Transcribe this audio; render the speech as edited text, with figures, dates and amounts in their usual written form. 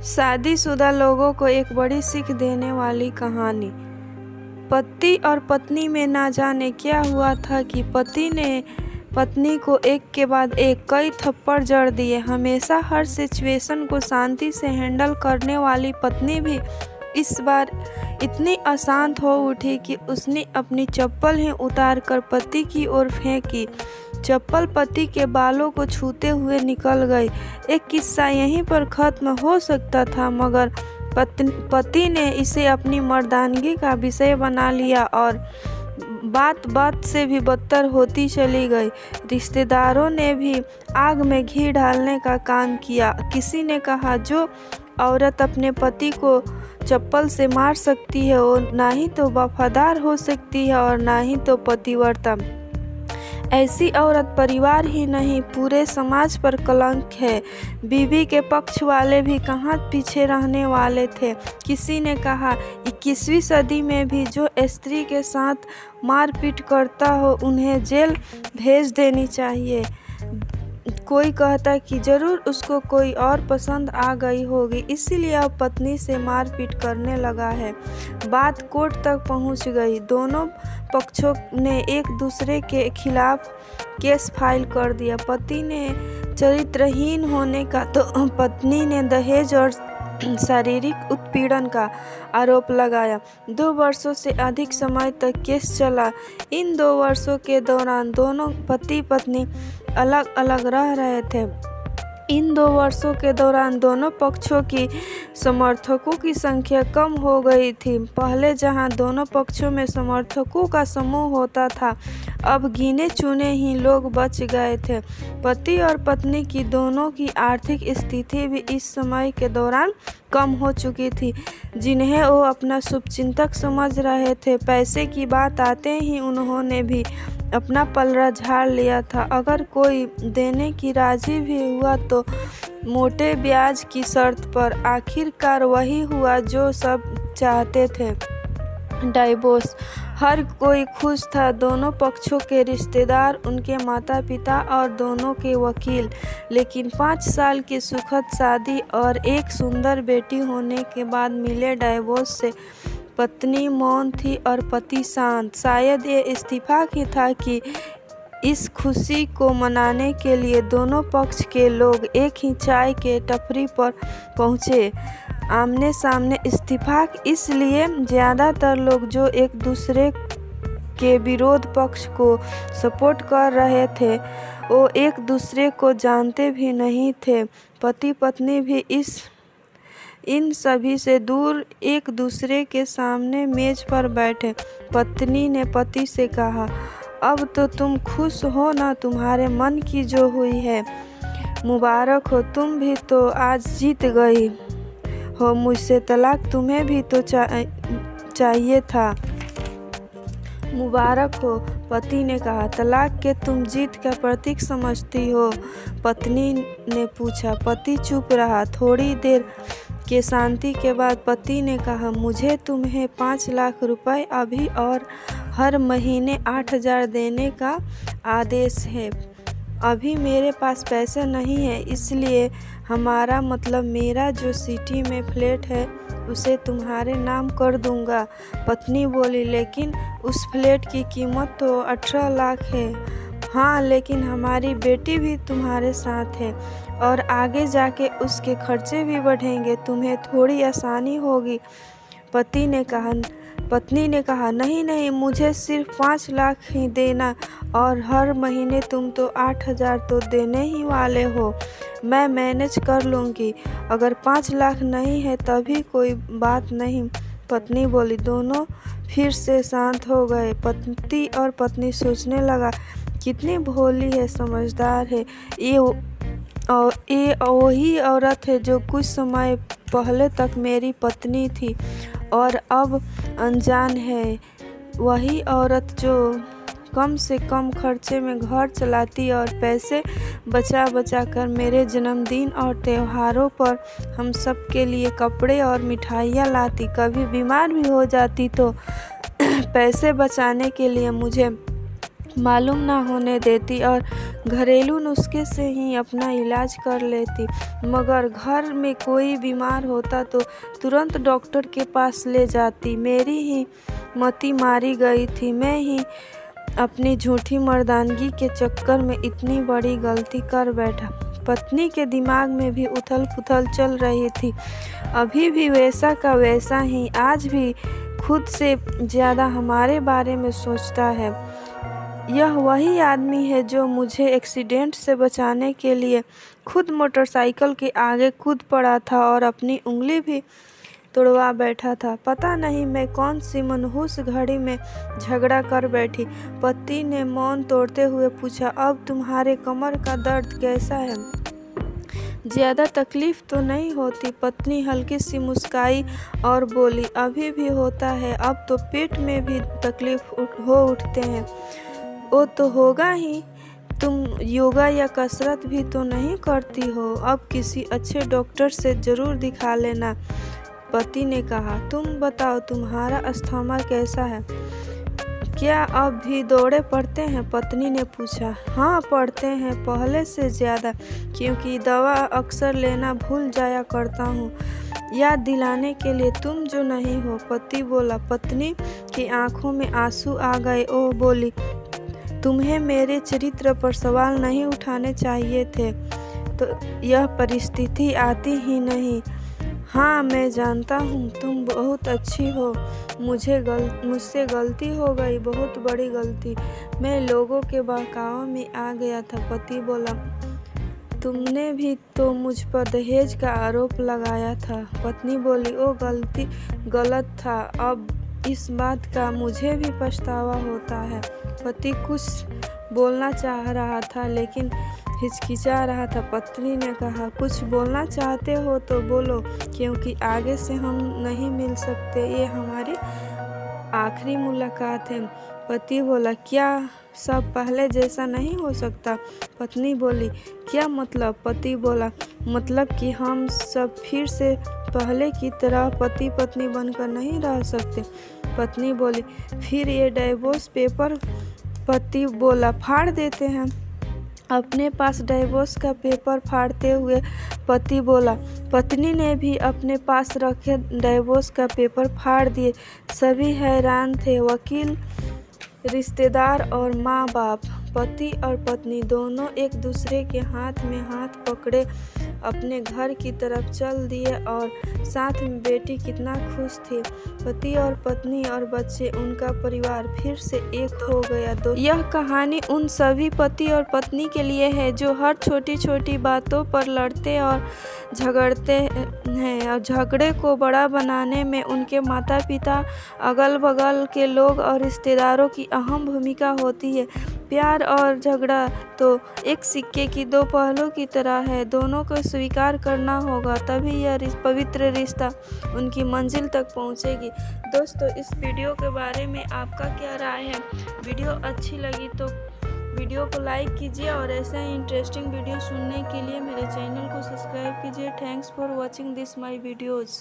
शादीशुदा लोगों को एक बड़ी सीख देने वाली कहानी। पति और पत्नी में ना जाने क्या हुआ था कि पति ने पत्नी को एक के बाद एक कई थप्पड़ जड़ दिए। हमेशा हर सिचुएशन को शांति से हैंडल करने वाली पत्नी भी इस बार इतनी अशांत हो उठी कि उसने अपनी चप्पल ही उतार कर पति की ओर फेंकी। चप्पल पति के बालों को छूते हुए निकल गई। एक किस्सा यहीं पर खत्म हो सकता था, मगर पति ने इसे अपनी मर्दानगी का विषय बना लिया और बात बात से भी बदतर होती चली गई। रिश्तेदारों ने भी आग में घी डालने का काम किया। किसी ने कहा, जो औरत अपने पति को चप्पल से मार सकती है वो ना ही तो वफादार हो सकती है और ना ही तो पतिव्रता। ऐसी औरत परिवार ही नहीं पूरे समाज पर कलंक है। बीवी के पक्ष वाले भी कहाँ पीछे रहने वाले थे। किसी ने कहा, 21वीं सदी में भी जो स्त्री के साथ मारपीट करता हो उन्हें जेल भेज देनी चाहिए। कोई कहता कि जरूर उसको कोई और पसंद आ गई होगी, इसीलिए अब पत्नी से मारपीट करने लगा है। बात कोर्ट तक पहुंच गई। दोनों पक्षों ने एक दूसरे के खिलाफ केस फाइल कर दिया। पति ने चरित्रहीन होने का तो पत्नी ने दहेज और शारीरिक उत्पीड़न का आरोप लगाया। 2 वर्षों से अधिक समय तक केस चला। इन 2 वर्षों के दौरान दोनों पति पत्नी अलग अलग रह रहे थे। इन 2 वर्षों के दौरान दोनों पक्षों की समर्थकों की संख्या कम हो गई थी। पहले जहां दोनों पक्षों में समर्थकों का समूह होता था, अब गिने चुने ही लोग बच गए थे। पति और पत्नी की दोनों की आर्थिक स्थिति भी इस समय के दौरान कम हो चुकी थी, जिन्हें वो अपना शुभचिंतक समझ रहे थे। पैसे की बात आते ही उन्होंने भी अपना पलड़ा झाड़ लिया था। अगर कोई देने की राजी भी हुआ तो मोटे ब्याज की शर्त पर। आखिरकार वही हुआ जो सब चाहते थे, डाइवोर्स। हर कोई खुश था, दोनों पक्षों के रिश्तेदार, उनके माता पिता और दोनों के वकील। लेकिन 5 साल की सुखद शादी और एक सुंदर बेटी होने के बाद मिले डाइवोर्स से पत्नी मौन थी और पति शांत। शायद ये इत्तेफाक ही था कि इस खुशी को मनाने के लिए दोनों पक्ष के लोग एक ही चाय के टपरी पर पहुंचे। आमने सामने। इत्तेफाक इसलिए ज़्यादातर लोग जो एक दूसरे के विरोध पक्ष को सपोर्ट कर रहे थे वो एक दूसरे को जानते भी नहीं थे। पति पत्नी भी इन सभी से दूर एक दूसरे के सामने मेज पर बैठे। पत्नी ने पति से कहा, अब तो तुम खुश हो ना, तुम्हारे मन की जो हुई है मुबारक हो। तुम भी तो आज जीत गई हो मुझसे तलाक, तुम्हें भी तो चाहिए था। मुबारक हो। पति ने कहा, तलाक के तुम जीत का प्रतीक समझती हो? पत्नी ने पूछा। पति चुप रहा। थोड़ी देर के शांति के बाद पति ने कहा, मुझे तुम्हें 5 लाख रुपए अभी और हर महीने 8,000 देने का आदेश है। अभी मेरे पास पैसे नहीं है, इसलिए हमारा मतलब मेरा जो सिटी में फ्लैट है उसे तुम्हारे नाम कर दूंगा। पत्नी बोली, लेकिन उस फ्लैट की कीमत तो 18 लाख है। हाँ, लेकिन हमारी बेटी भी तुम्हारे साथ है और आगे जाके उसके खर्चे भी बढ़ेंगे, तुम्हें थोड़ी आसानी होगी। पत्नी ने कहा, नहीं नहीं, मुझे सिर्फ 5 लाख ही देना और हर महीने तुम तो 8,000 तो देने ही वाले हो। मैं मैनेज कर लूँगी। अगर 5 लाख नहीं है तभी कोई बात नहीं। पत्नी बोली। दोनों फिर से शांत हो गए। पति और पत्नी सोचने लगा, कितनी भोली है, समझदार है। ये वही औरत है जो कुछ समय पहले तक मेरी पत्नी थी और अब अनजान है। वही औरत जो कम से कम खर्चे में घर चलाती और पैसे बचा बचा कर मेरे जन्मदिन और त्योहारों पर हम सब के लिए कपड़े और मिठाइयाँ लाती। कभी बीमार भी हो जाती तो पैसे बचाने के लिए मुझे मालूम ना होने देती और घरेलू नुस्खे से ही अपना इलाज कर लेती। मगर घर में कोई बीमार होता तो तुरंत डॉक्टर के पास ले जाती। मेरी ही मति मारी गई थी। मैं ही अपनी झूठी मर्दानगी के चक्कर में इतनी बड़ी गलती कर बैठा। पत्नी के दिमाग में भी उथल पुथल चल रही थी। अभी भी वैसा का वैसा ही आज भी खुद से ज़्यादा हमारे बारे में सोचता है। यह वही आदमी है जो मुझे एक्सीडेंट से बचाने के लिए खुद मोटरसाइकिल के आगे कूद पड़ा था और अपनी उंगली भी तोड़वा बैठा था। पता नहीं मैं कौन सी मनहूस घड़ी में झगड़ा कर बैठी। पति ने मौन तोड़ते हुए पूछा, अब तुम्हारे कमर का दर्द कैसा है? ज़्यादा तकलीफ़ तो नहीं होती? पत्नी हल्की सी मुस्काई और बोली, अभी भी होता है। अब तो पेट में भी तकलीफ़ हो उठते हैं। वो तो होगा ही। तुम योगा या कसरत भी तो नहीं करती हो। अब किसी अच्छे डॉक्टर से ज़रूर दिखा लेना। पति ने कहा, तुम बताओ तुम्हारा अस्थमा कैसा है? क्या अब भी दौड़े पड़ते हैं? पत्नी ने पूछा। हाँ पड़ते हैं, पहले से ज़्यादा, क्योंकि दवा अक्सर लेना भूल जाया करता हूँ याद दिलाने के लिए तुम जो नहीं हो। पति बोला। पत्नी की आंखों में आंसू आ गए। वो बोली, तुम्हें मेरे चरित्र पर सवाल नहीं उठाने चाहिए थे तो यह परिस्थिति आती ही नहीं। हाँ मैं जानता हूँ तुम बहुत अच्छी हो। मुझसे गलती हो गई, बहुत बड़ी गलती। मैं लोगों के बहकावे में आ गया था। पति बोला, तुमने भी तो मुझ पर दहेज का आरोप लगाया था। पत्नी बोली, वो गलत था। अब इस बात का मुझे भी पछतावा होता है। पति कुछ बोलना चाह रहा था लेकिन हिचकिचा रहा था। पत्नी ने कहा, कुछ बोलना चाहते हो तो बोलो, क्योंकि आगे से हम नहीं मिल सकते। ये हमारी आखिरी मुलाकात है। पति बोला, क्या सब पहले जैसा नहीं हो सकता? पत्नी बोली, क्या मतलब? पति बोला, मतलब कि हम सब फिर से पहले की तरह पति पत्नी बनकर नहीं रह सकते। पत्नी बोली, फिर ये डाइवोर्स पेपर? पति बोला, फाड़ देते हैं। अपने पास डाइवोर्स का पेपर फाड़ते हुए पति बोला। पत्नी ने भी अपने पास रखे डाइवोर्स का पेपर फाड़ दिए। सभी हैरान थे, वकील, रिश्तेदार और माँ बाप। पति और पत्नी दोनों एक दूसरे के हाथ में हाथ पकड़े अपने घर की तरफ चल दिए और साथ में बेटी कितना खुश थी। पति और पत्नी और बच्चे, उनका परिवार फिर से एक हो गया। यह कहानी उन सभी पति और पत्नी के लिए है जो हर छोटी छोटी बातों पर लड़ते और झगड़ते हैं और झगड़े को बड़ा बनाने में उनके माता पिता, अगल बगल के लोग और रिश्तेदारों की अहम भूमिका होती है। प्यार और झगड़ा तो एक सिक्के की दो पहलू की तरह है। दोनों को स्वीकार करना होगा, तभी यह पवित्र रिश्ता उनकी मंजिल तक पहुंचेगी। दोस्तों, इस वीडियो के बारे में आपका क्या राय है? वीडियो अच्छी लगी तो वीडियो को लाइक कीजिए और ऐसे ही इंटरेस्टिंग वीडियो सुनने के लिए मेरे चैनल को सब्सक्राइब कीजिए। Thanks for watching this my videos.